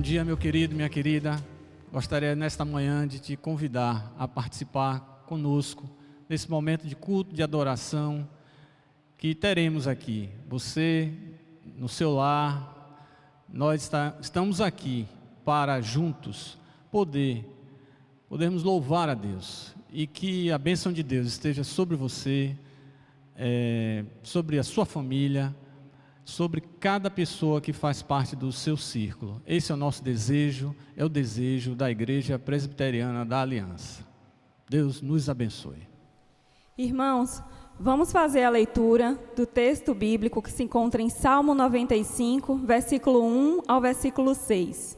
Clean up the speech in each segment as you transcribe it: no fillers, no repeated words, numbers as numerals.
Bom dia, meu querido, minha querida. Gostaria nesta manhã de te convidar a participar conosco nesse momento de culto, de adoração que teremos aqui. Você, no seu lar, nós estamos aqui para juntos podermos louvar a Deus e que a bênção de Deus esteja sobre você, sobre a sua família, sobre cada pessoa que faz parte do seu círculo. Esse é o nosso desejo, é o desejo da Igreja Presbiteriana da Aliança. Deus nos abençoe. Irmãos, vamos fazer a leitura do texto bíblico que se encontra em Salmo 95, versículo 1 ao versículo 6.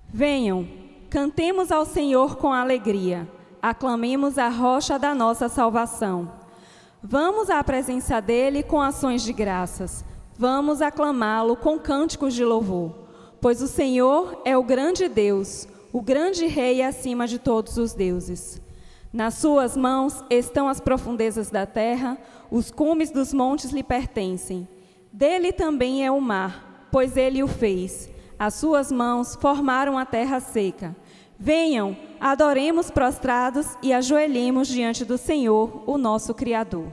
Venham, cantemos ao Senhor com alegria, aclamemos a rocha da nossa salvação. Vamos à presença dele com ações de graças. Vamos aclamá-lo com cânticos de louvor, pois o Senhor é o grande Deus, o grande Rei acima de todos os deuses. Nas suas mãos estão as profundezas da terra, os cumes dos montes lhe pertencem. Dele também é o mar, pois ele o fez. As suas mãos formaram a terra seca. Venham, adoremos prostrados e ajoelhemos diante do Senhor, o nosso Criador.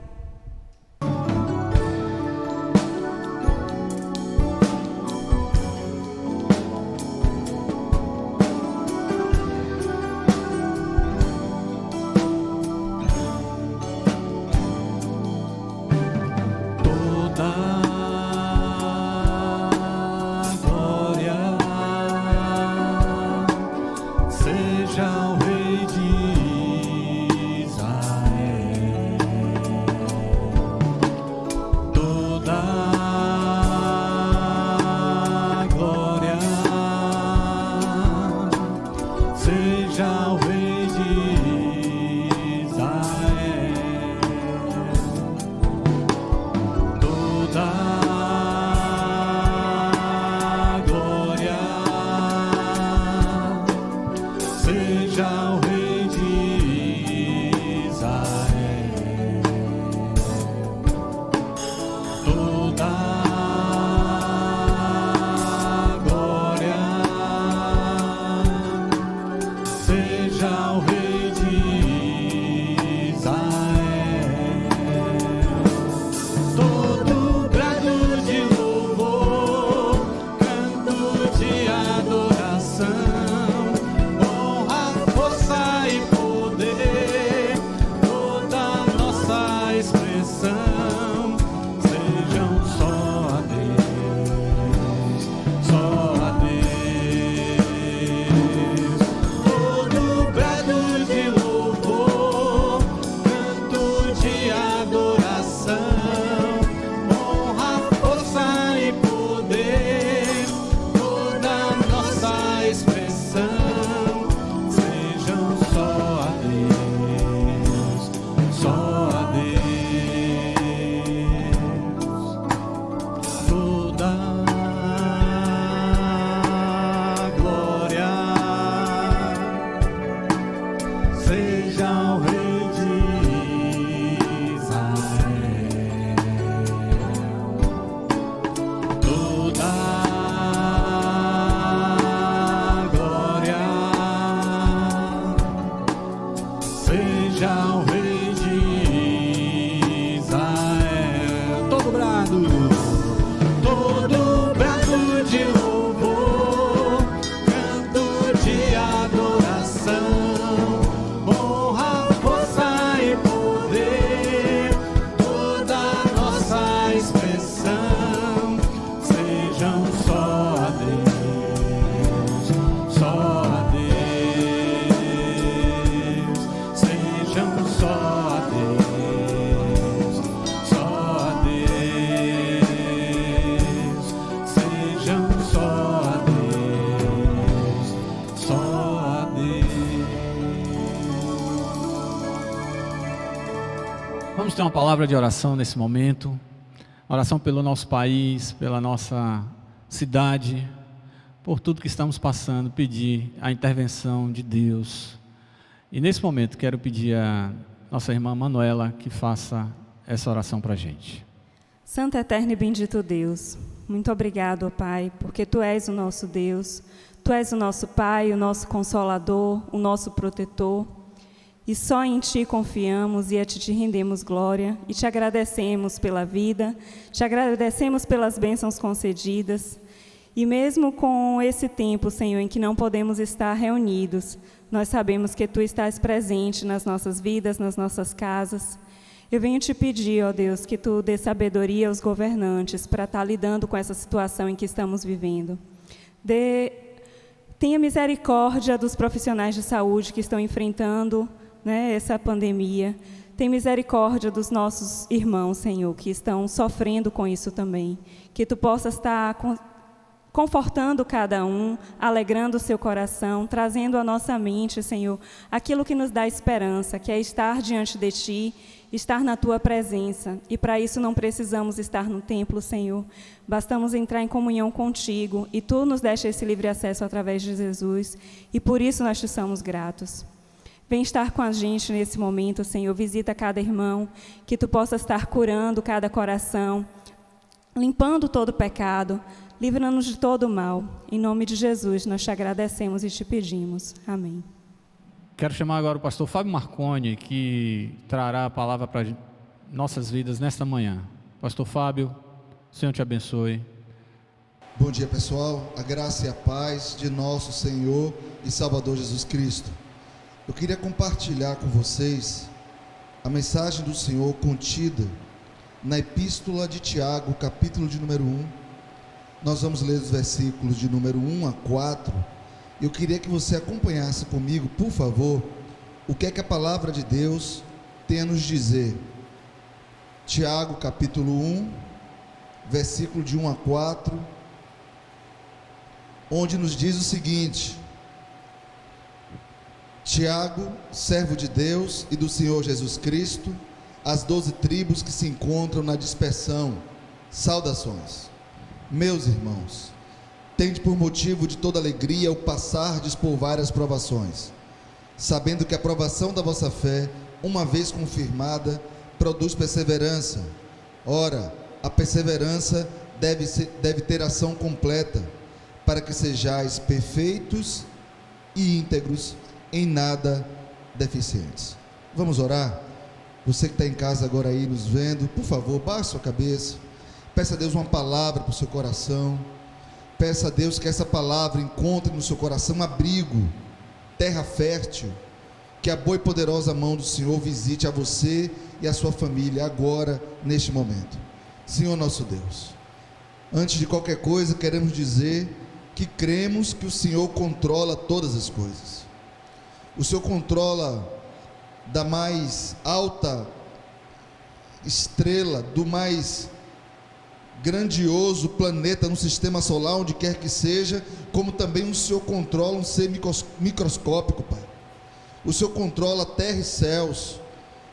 Vamos ter uma palavra de oração nesse momento, oração pelo nosso país, pela nossa cidade, por tudo que estamos passando, pedir a intervenção de Deus. E nesse momento quero pedir a nossa irmã Manuela que faça essa oração para a gente. Santo, eterno e bendito Deus, muito obrigado, ó Pai, porque Tu és o nosso Deus, Tu és o nosso Pai, o nosso Consolador, o nosso Protetor, e só em Ti confiamos e a Ti te rendemos glória, e Te agradecemos pela vida, Te agradecemos pelas bênçãos concedidas, e mesmo com esse tempo, Senhor, em que não podemos estar reunidos, nós sabemos que Tu estás presente nas nossas vidas, nas nossas casas. Eu venho te pedir, ó Deus, que Tu dê sabedoria aos governantes para estar lidando com essa situação em que estamos vivendo. Tenha misericórdia dos profissionais de saúde que estão enfrentando, né, essa pandemia. Tenha misericórdia dos nossos irmãos, Senhor, que estão sofrendo com isso também. Que Tu possas estar confortando cada um, alegrando o seu coração, trazendo à nossa mente, Senhor, aquilo que nos dá esperança, que é estar diante de Ti, estar na Tua presença. E para isso não precisamos estar no templo, Senhor. Bastamos entrar em comunhão contigo e Tu nos deste esse livre acesso através de Jesus. E por isso nós te somos gratos. Vem estar com a gente nesse momento, Senhor. Visita cada irmão, que Tu possas estar curando cada coração, limpando todo pecado, livra-nos de todo o mal. Em nome de Jesus, nós te agradecemos e te pedimos. Amém. Quero chamar agora o pastor Fábio Marconi, que trará a palavra para nossas vidas nesta manhã. Pastor Fábio, o Senhor te abençoe. Bom dia, pessoal. A graça e a paz de nosso Senhor e Salvador Jesus Cristo. Eu queria compartilhar com vocês a mensagem do Senhor contida na Epístola de Tiago, capítulo de número 1. Nós vamos ler os versículos de número 1 a 4. Eu queria que você acompanhasse comigo, por favor, o que é que a palavra de Deus tem a nos dizer. Tiago, capítulo 1, versículo de 1 a 4, onde nos diz o seguinte: Tiago, servo de Deus e do Senhor Jesus Cristo, as 12 tribos que se encontram na dispersão, saudações. Meus irmãos, tende por motivo de toda alegria o passardes por várias provações, sabendo que a provação da vossa fé, uma vez confirmada, produz perseverança. Ora, a perseverança deve ter ação completa, para que sejais perfeitos e íntegros, em nada deficientes. Vamos orar? Você que está em casa agora aí nos vendo, por favor, baixe sua cabeça. Peça a Deus uma palavra para o seu coração. Peça a Deus que essa palavra encontre no seu coração abrigo, terra fértil. Que a boa e poderosa mão do Senhor visite a você e a sua família agora, neste momento. Senhor nosso Deus, antes de qualquer coisa queremos dizer que cremos que o Senhor controla todas as coisas. O Senhor controla da mais alta estrela, do mais grandioso planeta no sistema solar, onde quer que seja, como também o Senhor controla um ser microscópico, Pai. O Senhor controla terra e céus.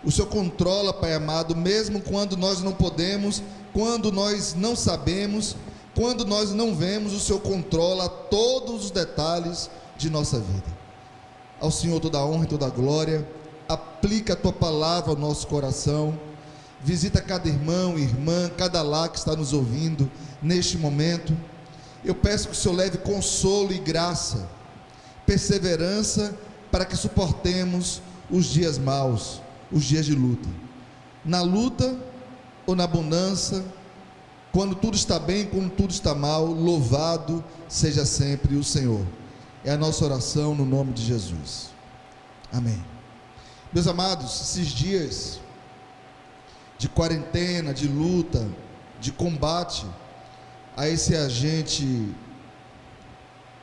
O Senhor controla, Pai amado, mesmo quando nós não podemos, quando nós não sabemos, quando nós não vemos, o Senhor controla todos os detalhes de nossa vida. Ao Senhor toda a honra e toda a glória. Aplica a Tua palavra ao nosso coração. Visita cada irmão e irmã, cada lar que está nos ouvindo neste momento. Eu peço que o Senhor leve consolo e graça, perseverança, para que suportemos os dias maus, os dias de luta. Na luta ou na abundância, quando tudo está bem, quando tudo está mal, louvado seja sempre o Senhor. É a nossa oração no nome de Jesus. Amém. Meus amados, esses dias de quarentena, de luta, de combate a esse agente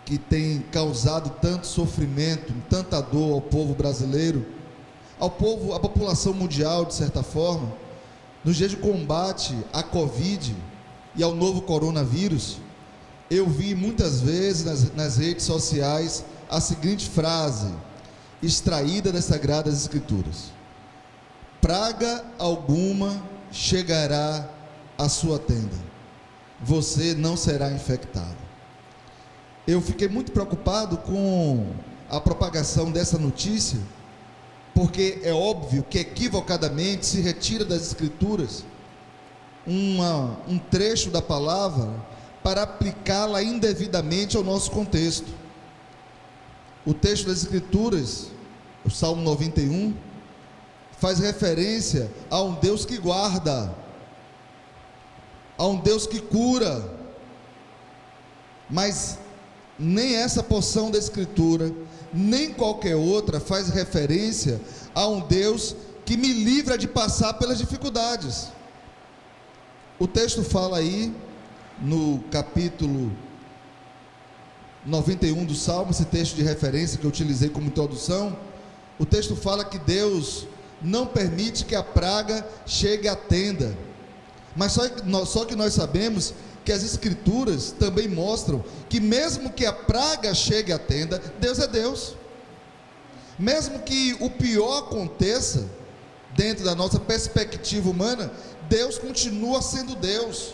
que tem causado tanto sofrimento, tanta dor ao povo brasileiro, à população mundial, de certa forma, nos dias de combate à Covid e ao novo coronavírus, eu vi muitas vezes nas redes sociais a seguinte frase, extraída das Sagradas Escrituras: praga alguma chegará à sua tenda, você não será infectado. Eu fiquei muito preocupado com a propagação dessa notícia, porque é óbvio que equivocadamente se retira das Escrituras um trecho da palavra para aplicá-la indevidamente ao nosso contexto. O texto das Escrituras, o Salmo 91, faz referência a um Deus que guarda, a um Deus que cura, mas nem essa porção da Escritura, nem qualquer outra faz referência a um Deus que me livra de passar pelas dificuldades. O texto fala aí, no capítulo 91 do Salmo, esse texto de referência que eu utilizei como introdução, o texto fala que Deus não permite que a praga chegue à tenda, mas só que nós sabemos que as Escrituras também mostram que mesmo que a praga chegue à tenda, Deus é Deus. Mesmo que o pior aconteça, dentro da nossa perspectiva humana, Deus continua sendo Deus.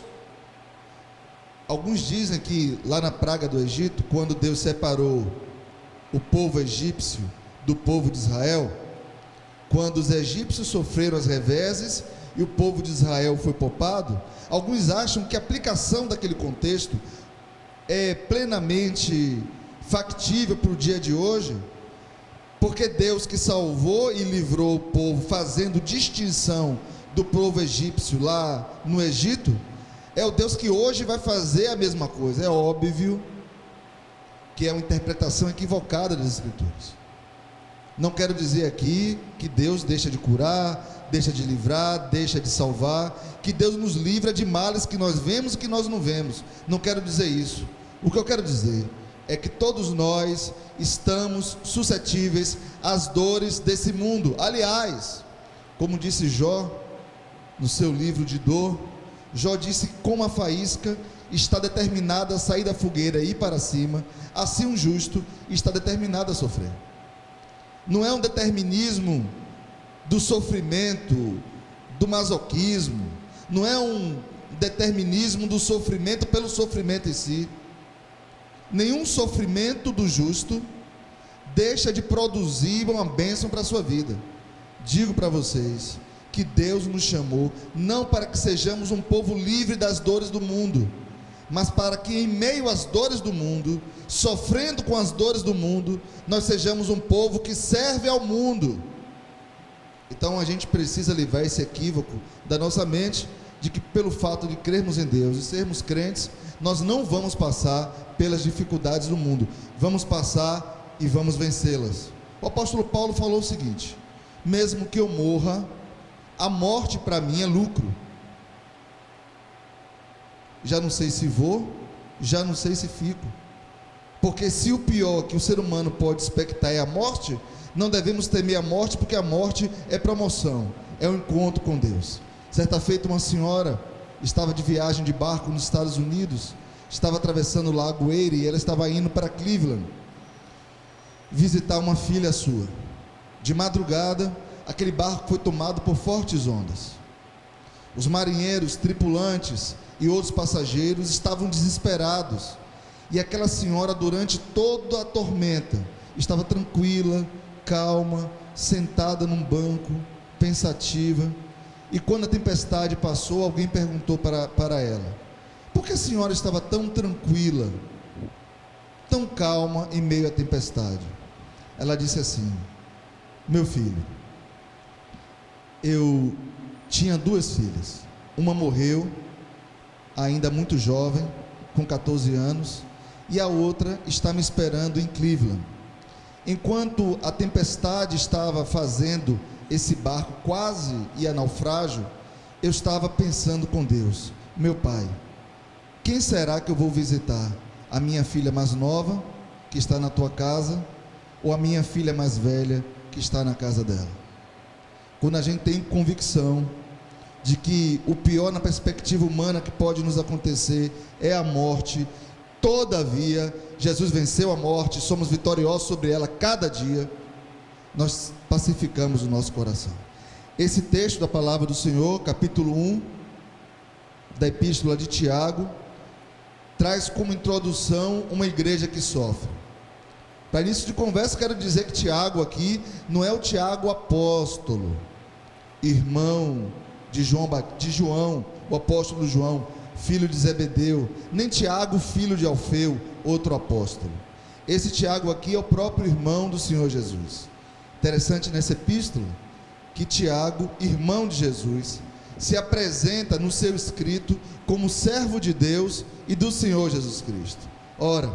Alguns dizem que lá na praga do Egito, quando Deus separou o povo egípcio do povo de Israel, quando os egípcios sofreram as reveses e o povo de Israel foi poupado, alguns acham que a aplicação daquele contexto é plenamente factível para o dia de hoje, porque Deus que salvou e livrou o povo, fazendo distinção do povo egípcio lá no Egito, é o Deus que hoje vai fazer a mesma coisa. É óbvio que é uma interpretação equivocada das Escrituras. Não quero dizer aqui que Deus deixa de curar, deixa de livrar, deixa de salvar, que Deus nos livra de males que nós vemos e que nós não vemos. Não quero dizer isso. O que eu quero dizer é que todos nós estamos suscetíveis às dores desse mundo. Aliás, como disse Jó no seu livro de dor, Jó disse que como a faísca está determinada a sair da fogueira e ir para cima, assim um justo está determinado a sofrer. Não é um determinismo do sofrimento, do masoquismo, não é um determinismo do sofrimento pelo sofrimento em si. Nenhum sofrimento do justo deixa de produzir uma bênção para a sua vida. Digo para vocês que Deus nos chamou não para que sejamos um povo livre das dores do mundo, mas para que em meio às dores do mundo, sofrendo com as dores do mundo, nós sejamos um povo que serve ao mundo. Então a gente precisa livrar esse equívoco da nossa mente, de que pelo fato de crermos em Deus e sermos crentes, nós não vamos passar pelas dificuldades do mundo, vamos passar e vamos vencê-las. O apóstolo Paulo falou o seguinte: mesmo que eu morra, a morte para mim é lucro. Já não sei se vou, já não sei se fico, porque se o pior que o ser humano pode expectar é a morte, não devemos temer a morte, porque a morte é promoção, é um encontro com Deus. Certa feita, uma senhora estava de viagem de barco nos Estados Unidos, estava atravessando o lago Erie, e ela estava indo para Cleveland visitar uma filha sua. De madrugada, aquele barco foi tomado por fortes ondas. Os marinheiros, tripulantes e outros passageiros estavam desesperados, e aquela senhora, durante toda a tormenta, estava tranquila, calma, sentada num banco, pensativa. E quando a tempestade passou, alguém perguntou para ela: por que a senhora estava tão tranquila, tão calma em meio à tempestade? Ela disse assim: meu filho, eu tinha 2 filhas, uma morreu ainda muito jovem, com 14 anos, e a outra está me esperando em Cleveland. Enquanto a tempestade estava fazendo esse barco quase ir a naufrágio, eu estava pensando com Deus: meu pai, quem será que eu vou visitar? A minha filha mais nova, que está na tua casa, ou a minha filha mais velha, que está na casa dela? Quando a gente tem convicção de que o pior na perspectiva humana que pode nos acontecer é a morte, todavia Jesus venceu a morte, somos vitoriosos sobre ela cada dia, nós pacificamos o nosso coração. Esse texto da palavra do Senhor, capítulo 1 da epístola de Tiago, traz como introdução uma igreja que sofre. Para início de conversa, quero dizer que Tiago aqui não é o Tiago apóstolo, irmão de João, o apóstolo João, filho de Zebedeu, nem Tiago, filho de Alfeu, outro apóstolo. Esse Tiago aqui é o próprio irmão do Senhor Jesus. Interessante nessa epístola que Tiago, irmão de Jesus, se apresenta no seu escrito como servo de Deus e do Senhor Jesus Cristo. Ora,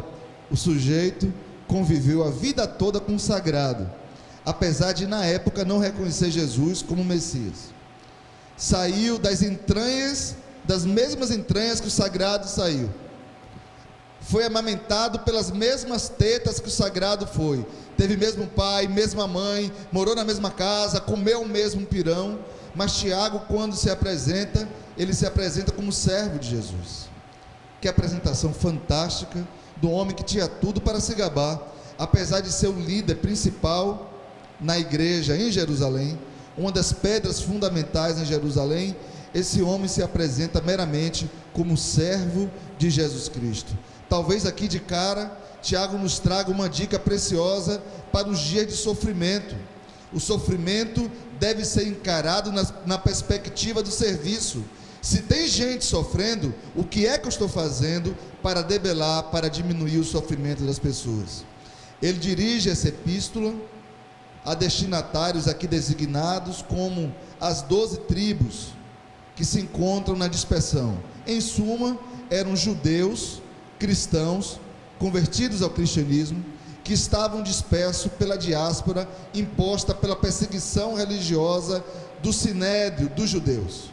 o sujeito conviveu a vida toda com o sagrado, apesar de na época não reconhecer Jesus como Messias. Saiu das entranhas, das mesmas entranhas que o sagrado saiu. Foi amamentado pelas mesmas tetas que o sagrado foi. Teve mesmo pai, mesma mãe, morou na mesma casa, comeu o mesmo pirão. Mas Tiago, quando se apresenta, ele se apresenta como servo de Jesus. Que apresentação fantástica do homem que tinha tudo para se gabar, apesar de ser o líder principal na igreja em Jerusalém, uma das pedras fundamentais em Jerusalém. Esse homem se apresenta meramente como servo de Jesus Cristo. Talvez aqui de cara, Tiago nos traga uma dica preciosa para os dias de sofrimento. O sofrimento deve ser encarado na perspectiva do serviço. Se tem gente sofrendo, o que é que eu estou fazendo para debelar, para diminuir o sofrimento das pessoas? Ele dirige essa epístola a destinatários aqui designados como as 12 tribos que se encontram na dispersão. Em suma, eram judeus, cristãos, convertidos ao cristianismo, que estavam dispersos pela diáspora imposta pela perseguição religiosa do sinédrio dos judeus.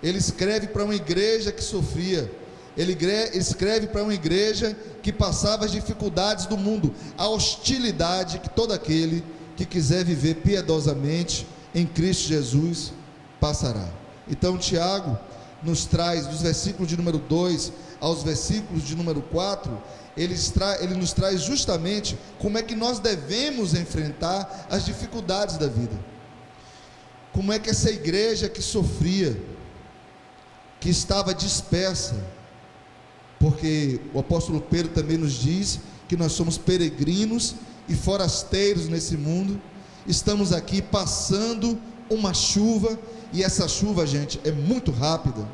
Ele escreve para uma igreja que sofria, ele escreve para uma igreja que passava as dificuldades do mundo, a hostilidade que todo aquele que quiser viver piedosamente em Cristo Jesus passará. Então Tiago nos traz, dos versículos de número 2 aos versículos de número 4, ele nos traz justamente como é que nós devemos enfrentar as dificuldades da vida. Como é que essa igreja que sofria, que estava dispersa, porque o apóstolo Pedro também nos diz que nós somos peregrinos e forasteiros nesse mundo, estamos aqui passando uma chuva, e essa chuva, gente, é muito rápida,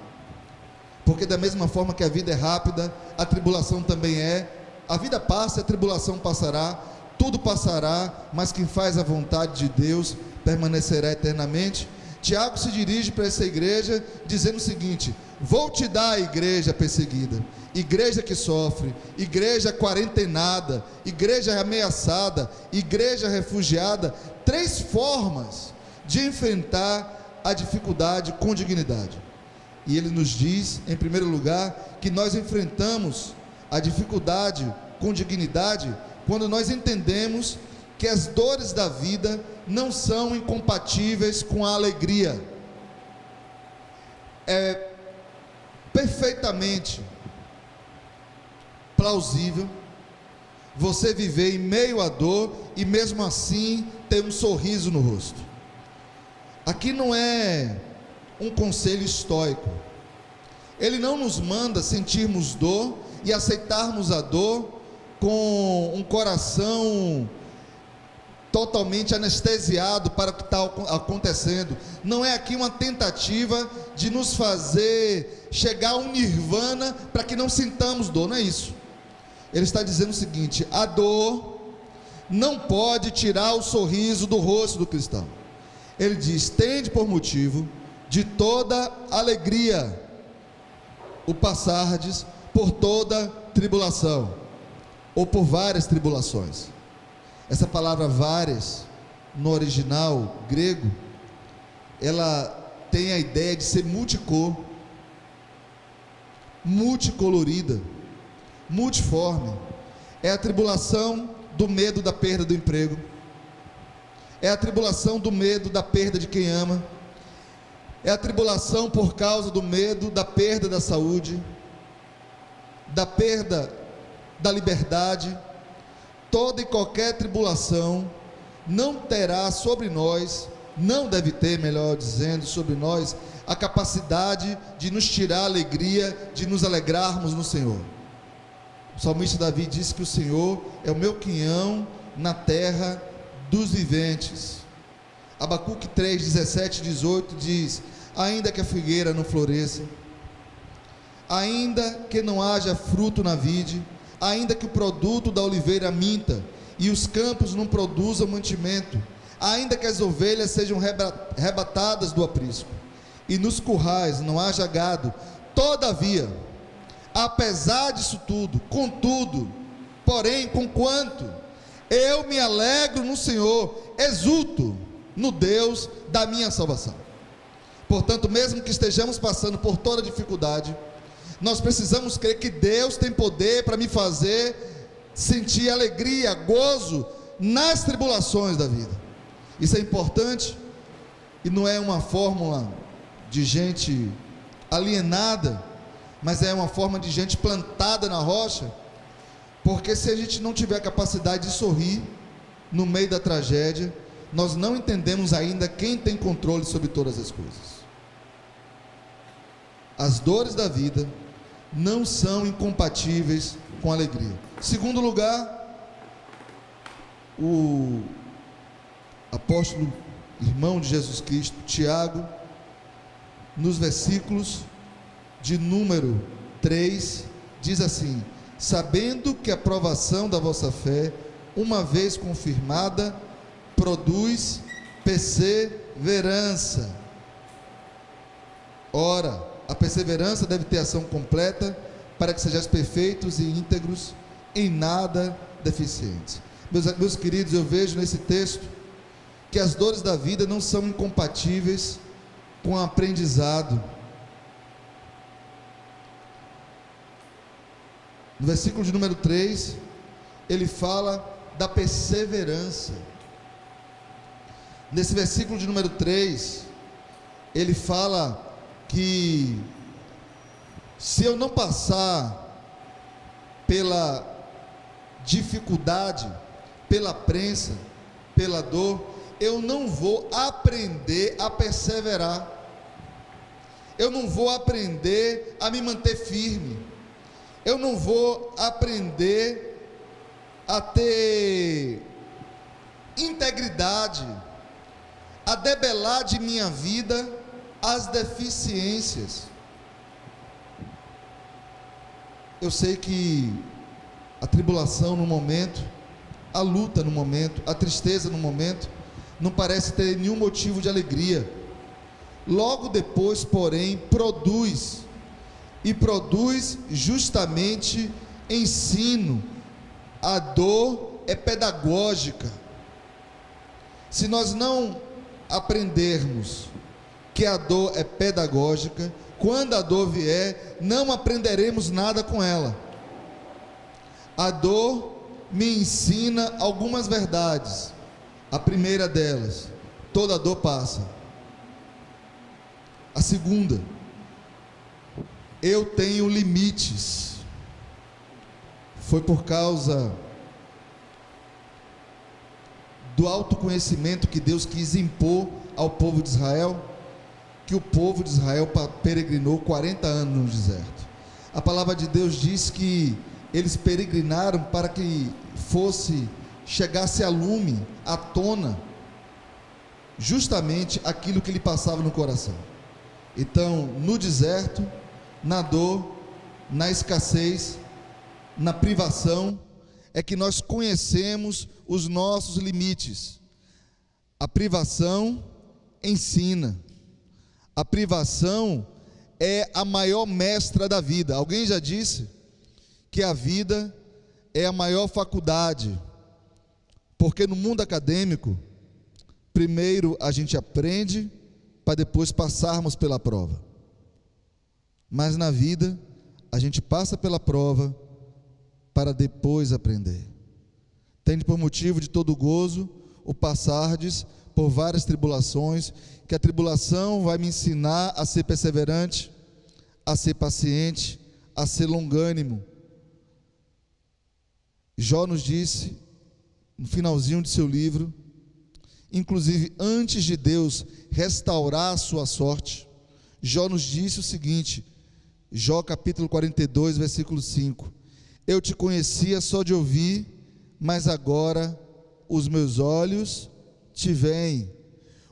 porque da mesma forma que a vida é rápida, a tribulação também é. A vida passa, a tribulação passará, tudo passará, mas quem faz a vontade de Deus permanecerá eternamente. Tiago se dirige para essa igreja dizendo o seguinte: vou te dar a igreja perseguida, igreja que sofre, igreja quarentenada, igreja ameaçada, igreja refugiada, 3 formas de enfrentar a dificuldade com dignidade. E ele nos diz, em primeiro lugar, que nós enfrentamos a dificuldade com dignidade quando nós entendemos que as dores da vida não são incompatíveis com a alegria. É perfeitamente plausível você viver em meio à dor e mesmo assim ter um sorriso no rosto. Aqui não é um conselho estoico. Ele não nos manda sentirmos dor e aceitarmos a dor com um coração totalmente anestesiado para o que está acontecendo. Não é aqui uma tentativa de nos fazer chegar a um nirvana para que não sintamos dor, não é isso. Ele está dizendo o seguinte: a dor não pode tirar o sorriso do rosto do cristão. Ele diz: tende por motivo de toda alegria o passardes por toda tribulação, ou por várias tribulações. Essa palavra várias, no original grego, ela tem a ideia de ser multicor, multicolorida, multiforme. É a tribulação do medo da perda do emprego, é a tribulação do medo da perda de quem ama, é a tribulação por causa do medo da perda da saúde, da perda da liberdade. Toda e qualquer tribulação não terá sobre nós, não deve ter, melhor dizendo, sobre nós, a capacidade de nos tirar a alegria, de nos alegrarmos no Senhor. O salmista Davi disse que o Senhor é o meu quinhão na terra dos viventes. Abacuque 3, 17 e 18 diz: ainda que a figueira não floresça, ainda que não haja fruto na vide, ainda que o produto da oliveira minta e os campos não produzam mantimento, ainda que as ovelhas sejam rebatadas do aprisco e nos currais não haja gado, todavia, apesar disso tudo, contudo, porém, conquanto eu me alegro no Senhor, exulto no Deus da minha salvação. Portanto, mesmo que estejamos passando por toda dificuldade, nós precisamos crer que Deus tem poder para me fazer sentir alegria, gozo nas tribulações da vida. Isso é importante e não é uma fórmula de gente alienada, mas é uma forma de gente plantada na rocha, porque se a gente não tiver a capacidade de sorrir no meio da tragédia, nós não entendemos ainda quem tem controle sobre todas as coisas. As dores da vida não são incompatíveis com a alegria. Segundo lugar, o apóstolo, irmão de Jesus Cristo, Tiago, nos versículos de número 3, diz assim: sabendo que a provação da vossa fé, uma vez confirmada, produz perseverança. Ora, a perseverança deve ter ação completa, para que sejais perfeitos e íntegros, em nada deficientes. Meus queridos, eu vejo nesse texto que as dores da vida não são incompatíveis com o aprendizado. No versículo de número 3, ele fala da perseverança. Nesse versículo de número 3, ele fala que se eu não passar pela dificuldade, pela prensa, pela dor, eu não vou aprender a perseverar, eu não vou aprender a me manter firme, eu não vou aprender a ter integridade, a debelar de minha vida as deficiências. Eu sei que a tribulação no momento, a luta no momento, a tristeza no momento, não parece ter nenhum motivo de alegria. Logo depois, porém, produz justamente ensino. A dor é pedagógica. Se nós não aprendermos que a dor é pedagógica, quando a dor vier, não aprenderemos nada com ela. A dor me ensina algumas verdades. A primeira delas: toda dor passa. A segunda: eu tenho limites. Foi por causa do autoconhecimento que Deus quis impor ao povo de Israel, que o povo de Israel peregrinou 40 anos no deserto. A palavra de Deus diz que eles peregrinaram para que chegasse a lume, à tona, justamente aquilo que lhe passava no coração. Então, no deserto, na dor, na escassez, na privação, é que nós conhecemos os nossos limites. A privação ensina. A privação é a maior mestra da vida. Alguém já disse que a vida é a maior faculdade, porque no mundo acadêmico, primeiro a gente aprende para depois passarmos pela prova. Mas na vida, a gente passa pela prova para depois aprender. Tende por motivo de todo gozo o passardes por várias tribulações, que a tribulação vai me ensinar a ser perseverante, a ser paciente, a ser longânimo. Jó nos disse, no finalzinho de seu livro, inclusive antes de Deus restaurar a sua sorte, Jó nos disse o seguinte, Jó capítulo 42, versículo 5: eu te conhecia só de ouvir, mas agora os meus olhos te veem.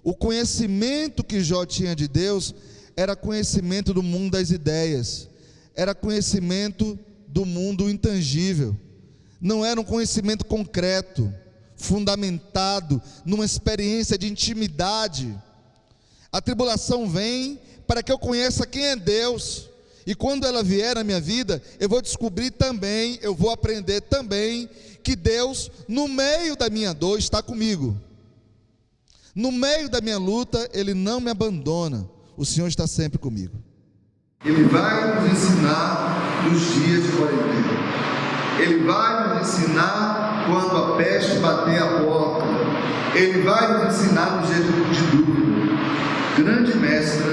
O conhecimento que Jó tinha de Deus era conhecimento do mundo das ideias, era conhecimento do mundo intangível, não era um conhecimento concreto, fundamentado numa experiência de intimidade. A tribulação vem para que eu conheça quem é Deus, e quando ela vier na minha vida, eu vou descobrir também, eu vou aprender também, que Deus, no meio da minha dor, está comigo. No meio da minha luta, Ele não me abandona. O Senhor está sempre comigo. Ele vai nos ensinar nos dias de quarentena. Ele vai nos ensinar quando a peste bater a porta. Ele vai nos ensinar nos dias de dúvida. Grande mestra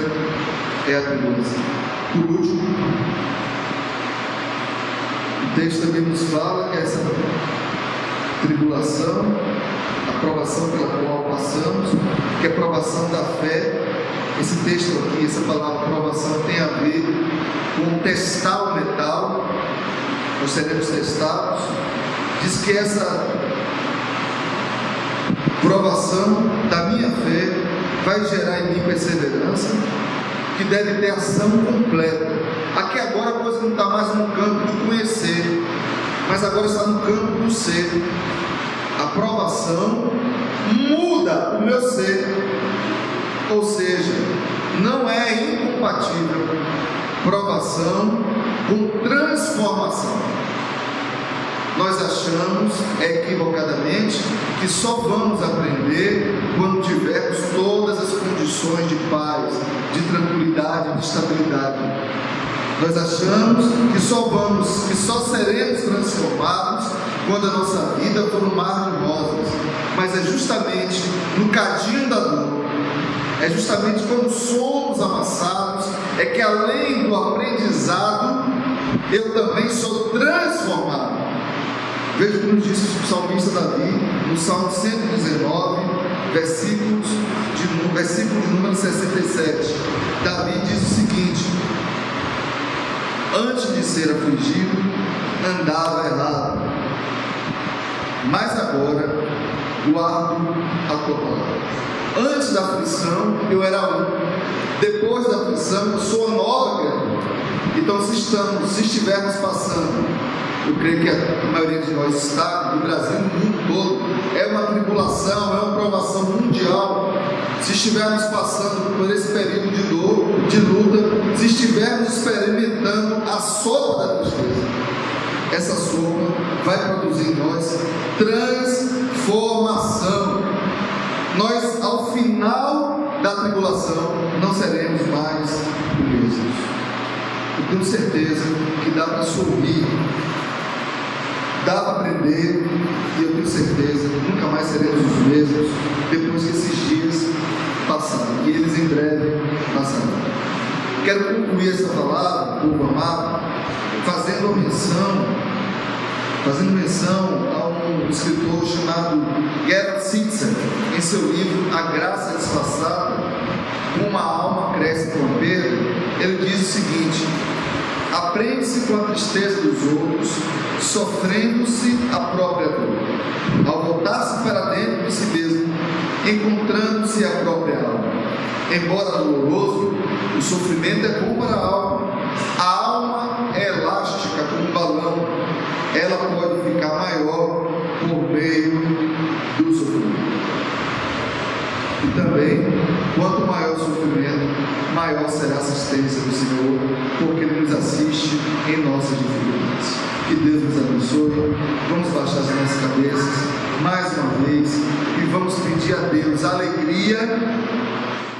é a tribulação. Por último, o texto também nos fala que essa tribulação, a provação pela qual passamos, que é a provação da fé. Esse texto aqui, essa palavra provação, tem a ver com testar o metal. Nós seremos testados. Diz que essa provação da minha fé vai gerar em mim perseverança, que deve ter ação completa. Aqui agora a coisa não está mais no campo do conhecer, mas agora está no campo do ser. A provação muda o meu ser, ou seja, não é incompatível provação com transformação. Nós achamos, equivocadamente, que só vamos aprender quando tivermos todas as condições de paz, de tranquilidade, de estabilidade. Nós achamos que só seremos transformados quando a nossa vida for no mar de rosas, mas é justamente no cadinho da dor, é justamente quando somos amassados, é que além do aprendizado, eu também sou transformado. Veja o que nos disse o salmista Davi, no Salmo 119, versículo de número 67. Davi diz o seguinte: antes de ser afligido, andava errado, mas agora guardo a tua palavra. Antes da aflição, eu era um. Depois da aflição, eu sou uma nova criatura. Então, se estivermos passando, eu creio que a maioria de nós está, no Brasil e no mundo todo, é uma tribulação, é uma provação mundial. Se estivermos passando por esse período de dor, de luta, se estivermos experimentando a sopa da tristeza, essa sopa vai produzir em nós transformação. Nós, ao final da tribulação, não seremos mais os mesmos. Eu tenho certeza que dá para sorrir, dá para aprender, e eu tenho certeza que nunca mais seremos os mesmos depois que esses dias passarem, que eles em breve passarão. Quero concluir essa palavra, povo amado, fazendo menção a um escritor chamado Gerhard Sitzer, em seu livro A Graça Disfarçada, Como a Alma Cresce com a Perda. Ele diz o seguinte: aprende-se com a tristeza dos outros, sofrendo-se a própria dor, ao voltar-se para dentro de si mesmo, encontrando-se a própria alma. Embora doloroso, o sofrimento é bom para a alma. A alma é elástica como um balão, ela pode ficar maior por meio do sofrimento. E também, quanto maior o sofrimento, maior será a assistência do Senhor, porque Ele nos assiste em nossas dificuldades. Que Deus nos abençoe. Vamos baixar as nossas cabeças mais uma vez e vamos pedir a Deus alegria,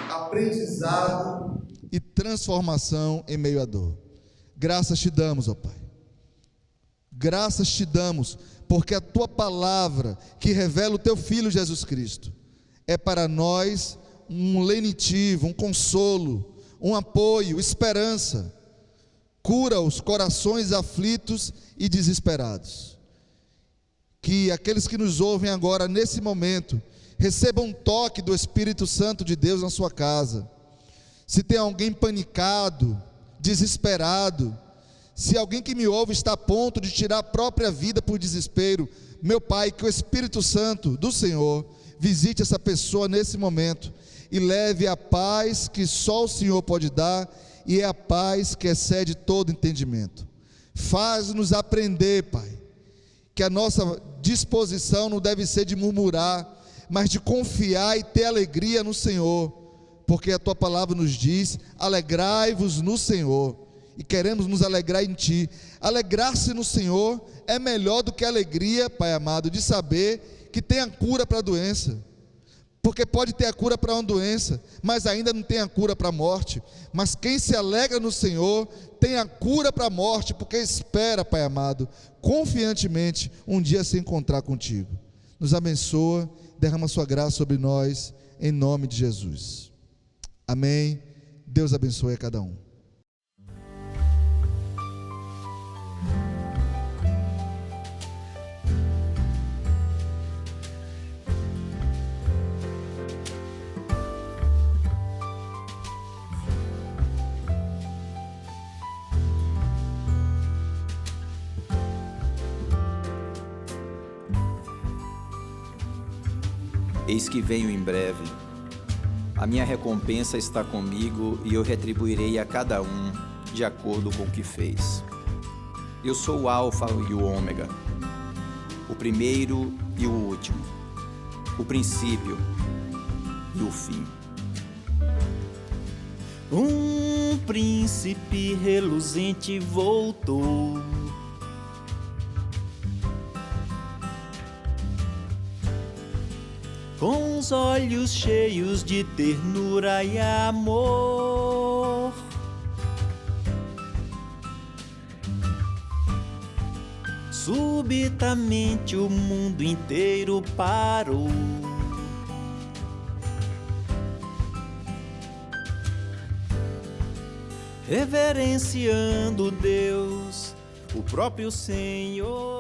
aprendizado e transformação em meio à dor. Graças te damos, ó Pai. Graças te damos, porque a tua palavra, que revela o teu Filho Jesus Cristo, é para nós um lenitivo, um consolo, um apoio, esperança. Cura os corações aflitos e desesperados. Que aqueles que nos ouvem agora, nesse momento, recebam um toque do Espírito Santo de Deus na sua casa. Se tem alguém panicado, desesperado, se alguém que me ouve está a ponto de tirar a própria vida por desespero, meu Pai, que o Espírito Santo do Senhor visite essa pessoa nesse momento e leve a paz que só o Senhor pode dar, e é a paz que excede todo entendimento. Faz-nos aprender, Pai, que a nossa disposição não deve ser de murmurar, mas de confiar e ter alegria no Senhor, porque a Tua palavra nos diz: alegrai-vos no Senhor, e queremos nos alegrar em Ti. Alegrar-se no Senhor é melhor do que a alegria, Pai amado, de saber que tem a cura para a doença, porque pode ter a cura para uma doença, mas ainda não tem a cura para a morte. Mas quem se alegra no Senhor tem a cura para a morte, porque espera, Pai amado, confiantemente um dia se encontrar contigo. Nos abençoa, derrama sua graça sobre nós, em nome de Jesus. Amém. Deus abençoe a cada um. Eis que venho em breve. A minha recompensa está comigo e eu retribuirei a cada um de acordo com o que fez. Eu sou o Alfa e o Ômega, o primeiro e o último, o princípio e o fim. Um príncipe reluzente voltou. Com os olhos cheios de ternura e amor. Subitamente o mundo inteiro parou. Reverenciando Deus, o próprio Senhor.